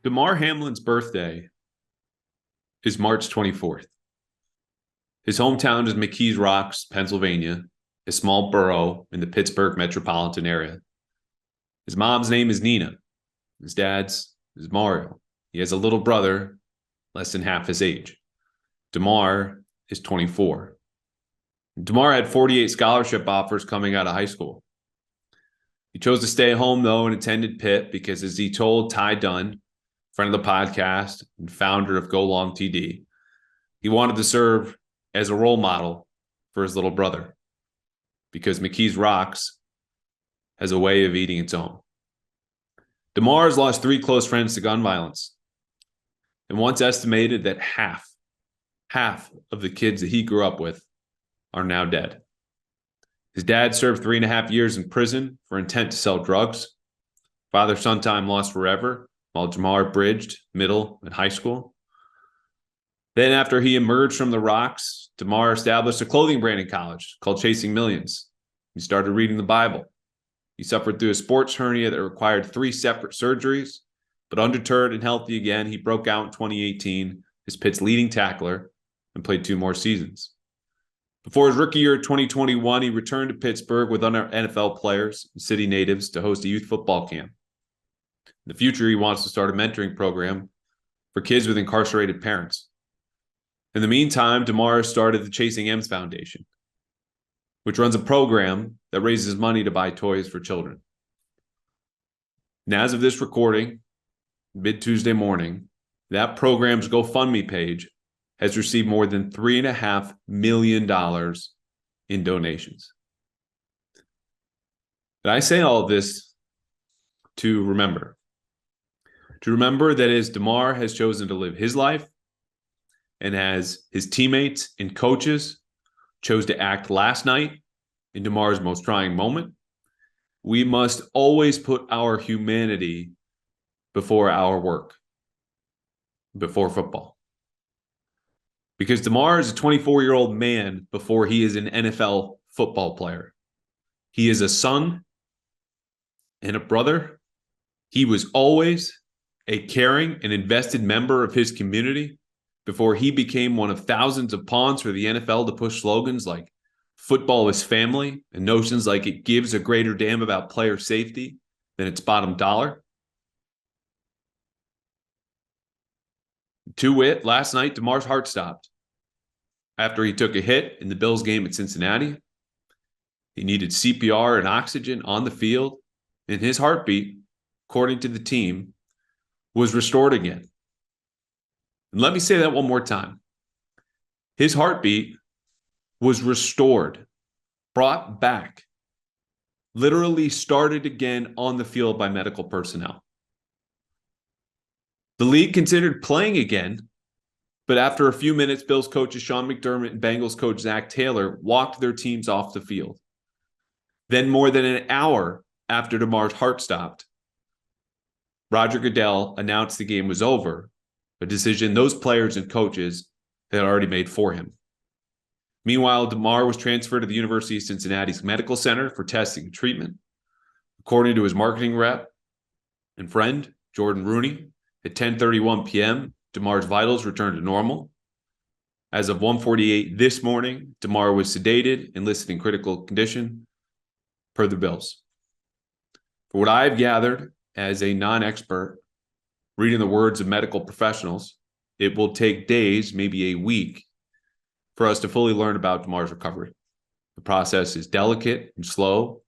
Damar Hamlin's birthday is March 24th. His hometown is McKees Rocks, Pennsylvania, a small borough in the Pittsburgh metropolitan area. His mom's name is Nina. His dad's is Mario. He has a little brother, less than half his age. Damar is 24. Damar had 48 scholarship offers coming out of high school. He chose to stay home, though, and attended Pitt because, as he told Ty Dunn, friend of the podcast and founder of Go Long TD, he wanted to serve as a role model for his little brother because McKees Rocks has a way of eating its own. Damar has lost 3 close friends to gun violence and once estimated that half of the kids that he grew up with are now dead. His dad served 3.5 years in prison for intent to sell drugs. Father-son time lost forever while Damar bridged middle and high school. Then after he emerged from the Rocks, Damar established a clothing brand in college called Chasing Millions. He started reading the Bible. He suffered through a sports hernia that required 3 separate surgeries, but undeterred and healthy again, he broke out in 2018 as Pitt's leading tackler and played 2 more seasons. Before his rookie year of 2021, he returned to Pittsburgh with other NFL players and city natives to host a youth football camp. In the future, he wants to start a mentoring program for kids with incarcerated parents. In the meantime, Damar started the Chasing M's Foundation, which runs a program that raises money to buy toys for children. And as of this recording, mid-Tuesday morning, that program's GoFundMe page has received more than $3.5 million in donations. And I say all of this to remember that as Damar has chosen to live his life, and as his teammates and coaches chose to act last night in Damar's most trying moment, we must always put our humanity before our work, before football. Because Damar is a 24-year-old man before he is an NFL football player. He is a son and a brother. He was always a caring and invested member of his community before he became one of thousands of pawns for the NFL to push slogans like football is family and notions like it gives a greater damn about player safety than its bottom dollar. To wit, last night, Damar's heart stopped after he took a hit in the Bills game at Cincinnati. He needed CPR and oxygen on the field, and his heartbeat, according to the team, was restored again. And let me say that one more time. His heartbeat was restored, brought back, literally started again on the field by medical personnel. The league considered playing again, but after a few minutes, Bills coaches Sean McDermott and Bengals coach Zach Taylor walked their teams off the field. Then more than an hour after Damar's heart stopped, Roger Goodell announced the game was over, a decision those players and coaches had already made for him. Meanwhile, Damar was transferred to the University of Cincinnati's Medical Center for testing and treatment. According to his marketing rep and friend, Jordan Rooney, at 10:31 p.m., Damar's vitals returned to normal. As of 1:48 this morning, Damar was sedated and listed in critical condition per the Bills. For what I've gathered as a non-expert, reading the words of medical professionals, it will take days, maybe a week, for us to fully learn about Damar's recovery. The process is delicate and slow,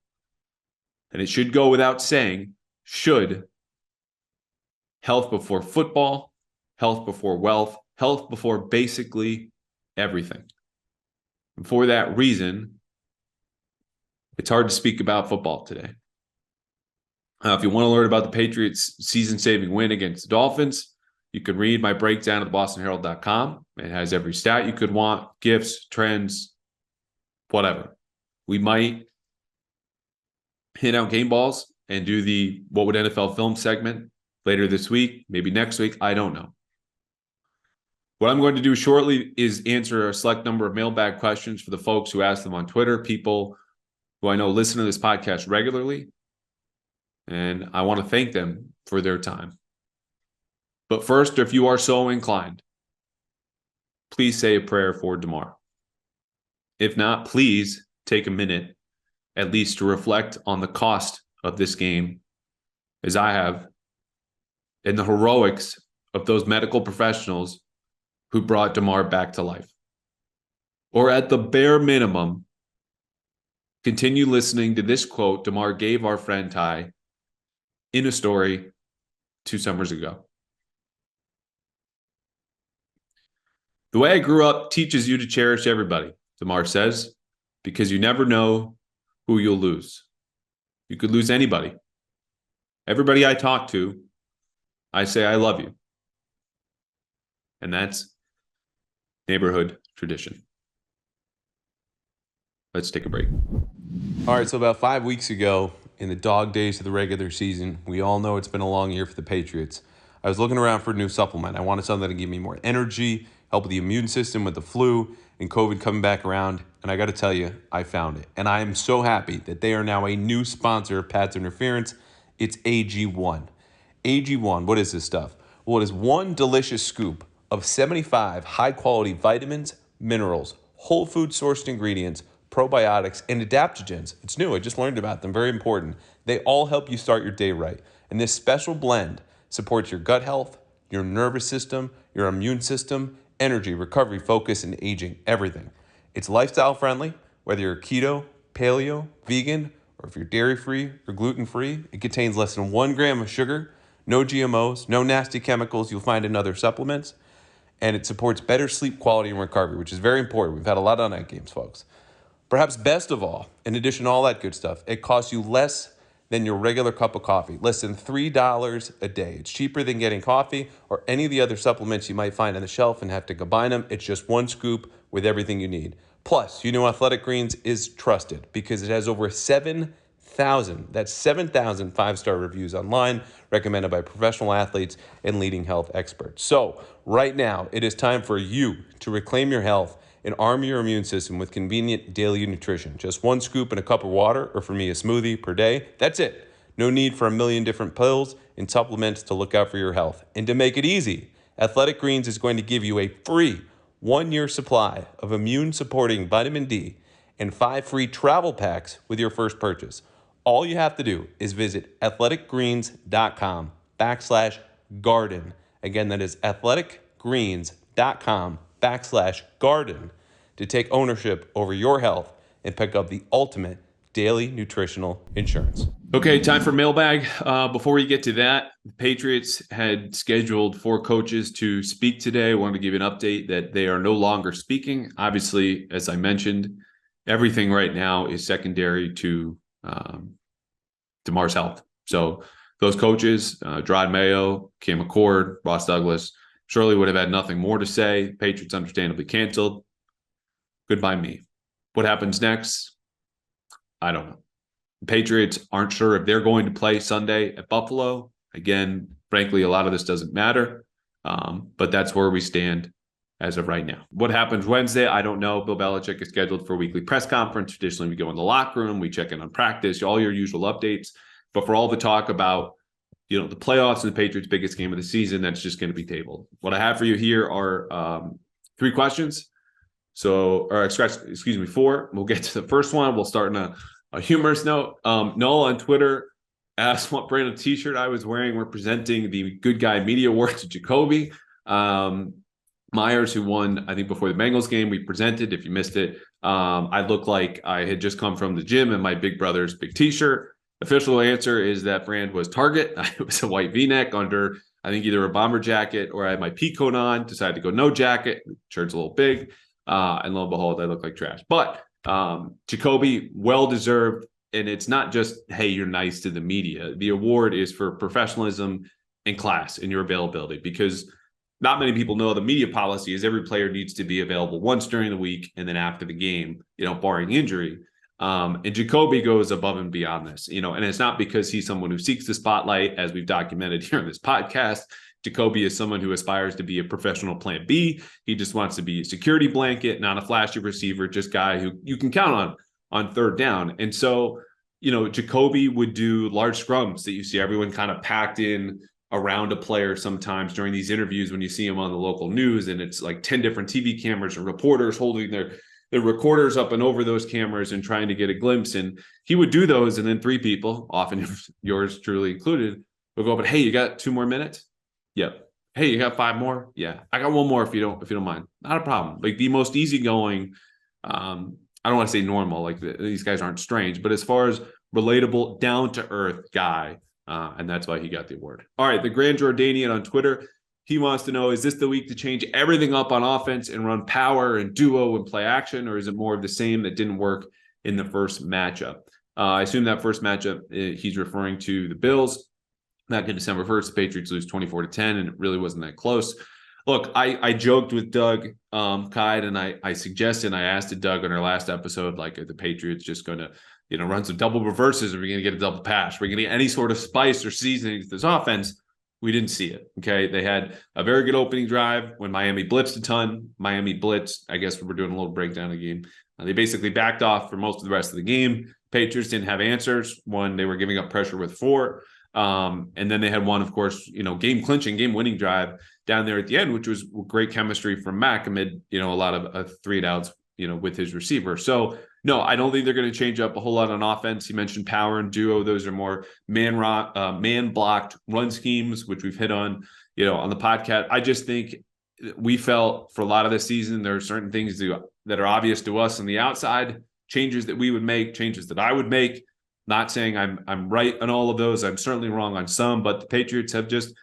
and it should go without saying, should health before football, health before wealth, health before basically everything. And for that reason, it's hard to speak about football today. If you want to learn about the Patriots' season-saving win against the Dolphins, you can read my breakdown at thebostonherald.com. It has every stat you could want, gifts, trends, whatever. We might hit out game balls and do the What Would NFL Film segment later this week, maybe next week. I don't know. What I'm going to do shortly is answer a select number of mailbag questions for the folks who ask them on Twitter, people who I know listen to this podcast regularly. And I want to thank them for their time. But first, if you are so inclined, please say a prayer for Damar. If not, please take a minute at least to reflect on the cost of this game, as I have, and the heroics of those medical professionals who brought Damar back to life. Or at the bare minimum, continue listening to this quote Damar gave our friend Ty in a story 2 summers ago. The way I grew up teaches you to cherish everybody, Damar says, because you never know who you'll lose. You could lose anybody. Everybody I talk to, I say I love you. And that's neighborhood tradition. Let's take a break. All right, so about 5 weeks ago, in the dog days of the regular season, we all know it's been a long year for the Patriots. I was looking around for a new supplement. I wanted something to give me more energy, help with the immune system with the flu and COVID coming back around. And I got to tell you, I found it. And I am so happy that they are now a new sponsor of Pat's Interference. It's AG1. AG1, what is this stuff? Well, it is one delicious scoop of 75 high-quality vitamins, minerals, whole food sourced ingredients, probiotics, and adaptogens. It's new. I just learned about them. Very important. They all help you start your day right. And this special blend supports your gut health, your nervous system, your immune system, energy, recovery, focus, and aging, everything. It's lifestyle friendly, whether you're keto, paleo, vegan, or if you're dairy-free or gluten-free. It contains less than 1 gram of sugar, no GMOs, no nasty chemicals you'll find in other supplements, and it supports better sleep quality and recovery, which is very important. We've had a lot of night games, folks. Perhaps best of all, in addition to all that good stuff, it costs you less than your regular cup of coffee, less than $3 a day. It's cheaper than getting coffee or any of the other supplements you might find on the shelf and have to combine them. It's just one scoop with everything you need. Plus, you know Athletic Greens is trusted because it has over 7,000, that's 7,000 five-star reviews online, recommended by professional athletes and leading health experts. So right now, it is time for you to reclaim your health and arm your immune system with convenient daily nutrition. Just one scoop in a cup of water, or for me, a smoothie per day. That's it. No need for a million different pills and supplements to look out for your health. And to make it easy, Athletic Greens is going to give you a free 1-year supply of immune-supporting vitamin D and 5 free travel packs with your first purchase. All you have to do is visit athleticgreens.com/garden. Again, that is athleticgreens.com/garden to take ownership over your health and pick up the ultimate daily nutritional insurance. Okay, time for mailbag. Before we get to that, the Patriots had scheduled 4 coaches to speak today. I wanted to give you an update that they are no longer speaking. Obviously, as I mentioned, everything right now is secondary to Damar's health. So those coaches, Gerard Mayo, Cam McCord, Ross Douglas, surely would have had nothing more to say. Patriots understandably canceled. Goodbye me. What happens next? I don't know. The Patriots aren't sure if they're going to play Sunday at Buffalo. Again, frankly, a lot of this doesn't matter. But that's where we stand as of right now. What happens Wednesday? I don't know. Bill Belichick is scheduled for a weekly press conference. Traditionally, we go in the locker room. We check in on practice, all your usual updates. But for all the talk about the playoffs and the Patriots' biggest game of the season, that's just going to be tabled. What I have for you here are 3 questions. So, or excuse me, 4. We'll get to the first one. We'll start in a humorous note. Noel on Twitter asked what brand of t-shirt I was wearing representing the Good Guy Media Award to Jacoby Myers, who won, I think, before the Bengals game. We presented, if you missed it. I looked like I had just come from the gym in my big brother's big t-shirt. Official answer is that brand was Target. It was a white V-neck under, I think, either a bomber jacket or I had my pea coat on. Decided to go no jacket. Shirt's a little big. And lo and behold, I look like trash. But Jacoby, well-deserved. And it's not just, hey, you're nice to the media. The award is for professionalism and class and your availability, because not many people know the media policy is every player needs to be available once during the week and then after the game, barring injury. And Jacoby goes above and beyond this, and it's not because he's someone who seeks the spotlight, as we've documented here in this podcast. Jacoby is someone who aspires to be a professional plan B. He just wants to be a security blanket, not a flashy receiver, just guy who you can count on third down. And so, Jacoby would do large scrums that you see everyone kind of packed in around a player sometimes during these interviews when you see him on the local news, and it's like 10 different TV cameras and reporters holding their recorders up and over those cameras and trying to get a glimpse. And he would do those, and then 3 people, often yours truly included, would go, but hey, you got 2 more minutes? Yep. Hey, you got 5 more? Yeah. I got 1 more if you don't mind. Not a problem. Like the most easygoing, I don't want to say normal, like these guys aren't strange, but as far as relatable, down to earth guy. And that's why he got the award. All right. The Grand Jordanian on Twitter, he wants to know, is this the week to change everything up on offense and run power and duo and play action, or is it more of the same that didn't work in the first matchup? I assume that first matchup, he's referring to the Bills. Back in December 1st, the Patriots lose 24-10, and it really wasn't that close. Look, I joked with Doug Kide, and I suggested, I asked Doug on our last episode, like, are the Patriots just going to, run some double reverses? Are we going to get a double pass? Are we going to get any sort of spice or seasoning to this offense? We didn't see it. Okay. They had a very good opening drive when Miami blitzed a ton. Miami blitzed, I guess we're doing a little breakdown of the game. They basically backed off for most of the rest of the game. Patriots didn't have answers. One, they were giving up pressure with 4. And then they had one, of course, game clinching, game winning drive down there at the end, which was great chemistry from Mac amid, a lot of 3 and outs, with his receiver. So no, I don't think they're going to change up a whole lot on offense. You mentioned power and duo. Those are more man blocked run schemes, which we've hit on, on the podcast. I just think we felt for a lot of the season, there are certain things that are obvious to us on the outside, changes that we would make, changes that I would make. Not saying I'm right on all of those. I'm certainly wrong on some, but the Patriots have just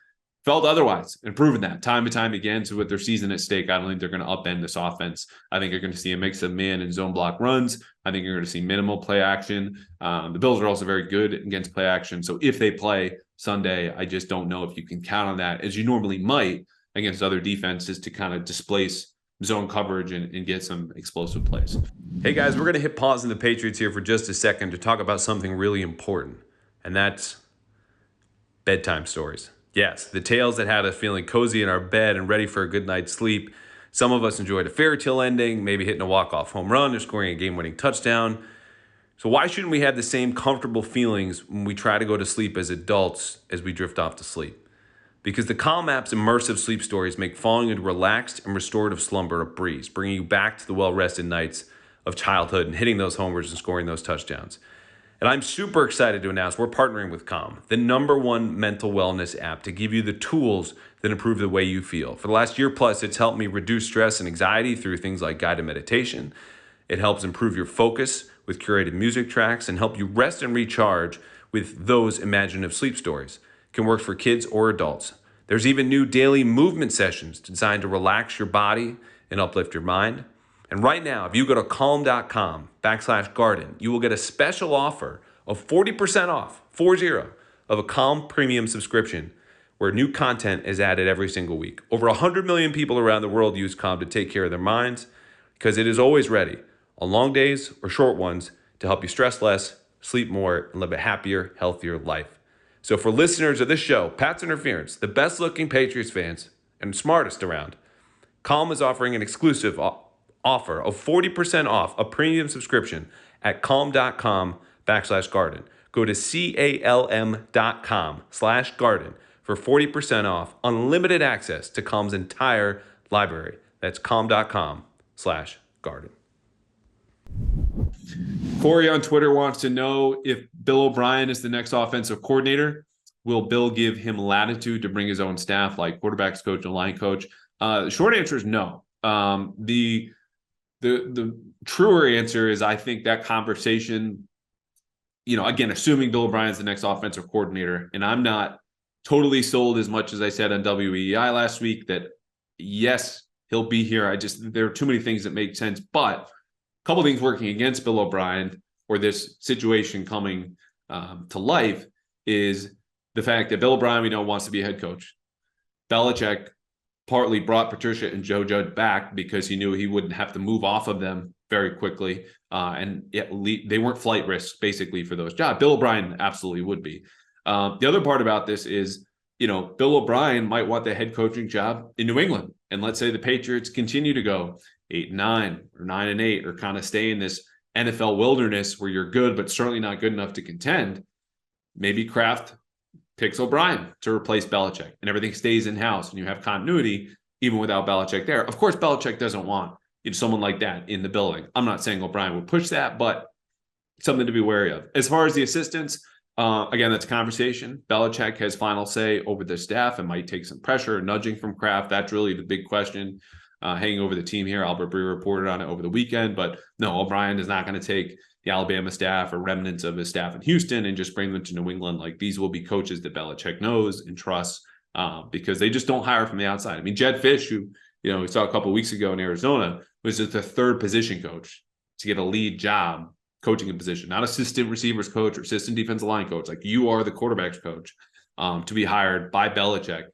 felt otherwise and proven that time and time again. So with their season at stake, I don't think they're going to upend this offense. I think you're going to see a mix of man and zone block runs. I think you're going to see minimal play action. The Bills are also very good against play action. So if they play Sunday, I just don't know if you can count on that, as you normally might against other defenses, to kind of displace zone coverage and get some explosive plays. Hey guys, we're going to hit pause in the Patriots here for just a second to talk about something really important, and that's bedtime stories. Yes, the tales that had us feeling cozy in our bed and ready for a good night's sleep. Some of us enjoyed a fairy tale ending, maybe hitting a walk-off home run or scoring a game-winning touchdown. So why shouldn't we have the same comfortable feelings when we try to go to sleep as adults as we drift off to sleep? Because the Calm app's immersive sleep stories make falling into relaxed and restorative slumber a breeze, bringing you back to the well-rested nights of childhood and hitting those homers and scoring those touchdowns. And I'm super excited to announce we're partnering with Calm, the #1 mental wellness app, to give you the tools that improve the way you feel. For the last year plus, it's helped me reduce stress and anxiety through things like guided meditation. It helps improve your focus with curated music tracks and help you rest and recharge with those imaginative sleep stories. It can work for kids or adults. There's even new daily movement sessions designed to relax your body and uplift your mind. And right now, if you go to calm.com/garden, you will get a special offer of 40% off, 40, of a Calm premium subscription, where new content is added every single week. Over 100 million people around the world use Calm to take care of their minds, because it is always ready on long days or short ones to help you stress less, sleep more, and live a happier, healthier life. So for listeners of this show, Pat's Interference, the best looking Patriots fans and smartest around, Calm is offering an exclusive offer of 40% off a premium subscription at calm.com/garden. Go to calm.com/garden for 40% off unlimited access to Calm's entire library. That's calm.com/garden. Corey on Twitter wants to know if Bill O'Brien is the next offensive coordinator. Will Bill give him latitude to bring his own staff, like quarterbacks coach and line coach? The short answer is no. The truer answer is, I think that conversation, again, assuming Bill O'Brien's the next offensive coordinator, and I'm not totally sold as much as I said on WEI last week that, yes, he'll be here. There are too many things that make sense, but a couple of things working against Bill O'Brien, or this situation coming to life, is the fact that Bill O'Brien, we know, wants to be a head coach. Belichick partly brought Patricia and Joe Judge back because he knew he wouldn't have to move off of them very quickly. And they weren't flight risks, basically, for those jobs. Bill O'Brien absolutely would be. The other part about this is, Bill O'Brien might want the head coaching job in New England. And let's say the Patriots continue to go 8-9 or 9-8, or kind of stay in this NFL wilderness where you're good, but certainly not good enough to contend. Maybe Kraft picks O'Brien to replace Belichick, and everything stays in-house, and you have continuity even without Belichick there. Of course, Belichick doesn't want someone like that in the building. I'm not saying O'Brien would push that, but something to be wary of. As far as the assistants, again, that's a conversation. Belichick has final say over the staff and might take some pressure, nudging from Kraft. That's really the big question hanging over the team here. Albert Breer reported on it over the weekend, but no, O'Brien is not going to take the Alabama staff or remnants of his staff in Houston and just bring them to New England. Like, these will be coaches that Belichick knows and trusts because they just don't hire from the outside. I mean, Jed Fish, who we saw a couple of weeks ago in Arizona, was just the third position coach to get a lead job coaching a position, not assistant receivers coach or assistant defensive line coach. Like, you are the quarterback's coach to be hired by Belichick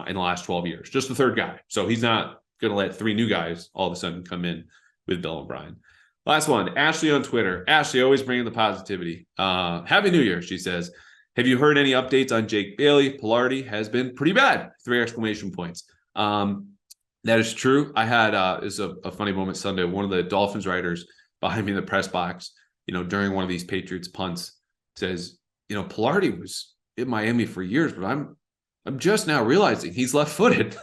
in the last 12 years, just the third guy. So he's not going to let three new guys all of a sudden come in with Bill O'Brien. Last one, Ashley on Twitter. Ashley always bringing the positivity. Happy New Year, she says. Have you heard any updates on Jake Bailey? Pilardi has been pretty bad. 3 exclamation points. That is true. I had this is a funny moment Sunday. One of the Dolphins writers behind me in the press box, during one of these Patriots punts, says, Pilardi was in Miami for years, but I'm just now realizing he's left-footed.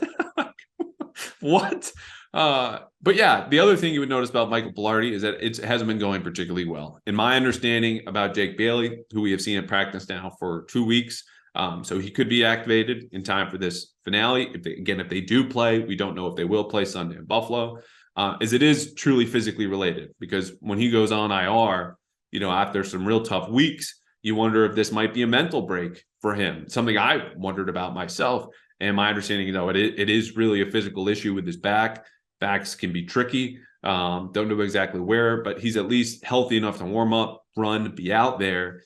What? But yeah, the other thing you would notice about Michael Pilardi is that it hasn't been going particularly well. In my understanding about Jake Bailey, who we have seen at practice now for 2 weeks, so he could be activated in time for this finale. If they do play, we don't know if they will play Sunday in Buffalo, as it is truly physically related, because when he goes on IR, after some real tough weeks, you wonder if this might be a mental break for him. Something I wondered about myself. And my understanding, it is really a physical issue with his back. Backs can be tricky. Don't know exactly where, but he's at least healthy enough to warm up, run, be out there.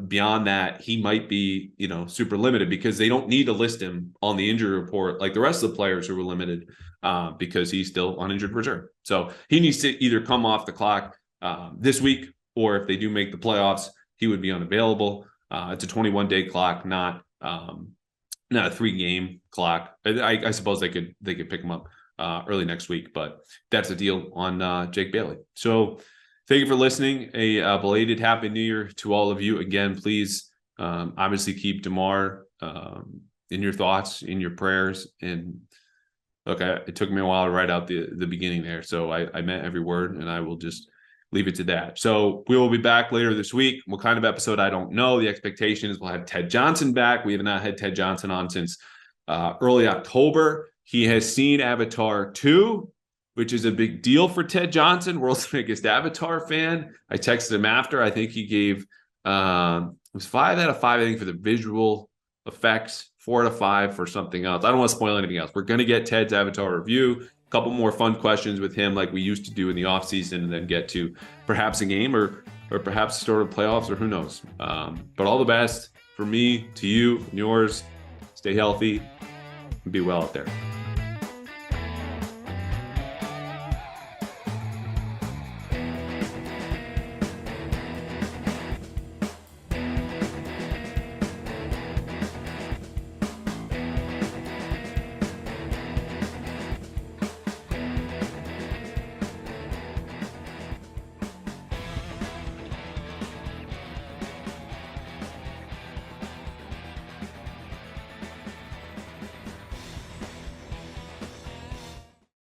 Beyond that, he might be, super limited, because they don't need to list him on the injury report like the rest of the players who were limited because he's still on injured reserve. So he needs to either come off the clock this week, or if they do make the playoffs, he would be unavailable. It's a 21-day clock, not a 3-game clock. I suppose they could pick him up early next week, but that's the deal on Jake Bailey. So thank you for listening. A belated Happy New Year to all of you. Again, please obviously keep Damar in your thoughts, in your prayers. And look, it took me a while to write out the beginning there, so I meant every word, and I will just leave it to that. So we will be back later this week. What kind of episode, I don't know. The expectation is we'll have Ted Johnson back. We have not had Ted Johnson on since early October. He has seen Avatar 2, which is a big deal for Ted Johnson, world's biggest Avatar fan. I texted him after. I think he gave it was 5 out of 5, I think, for the visual effects, 4 out of 5 for something else. I don't want to spoil anything else. We're going to get Ted's Avatar review, a couple more fun questions with him like we used to do in the offseason, and then get to perhaps a game or perhaps start of playoffs, or who knows. But all the best for me, to you, and yours. Stay healthy and be well out there.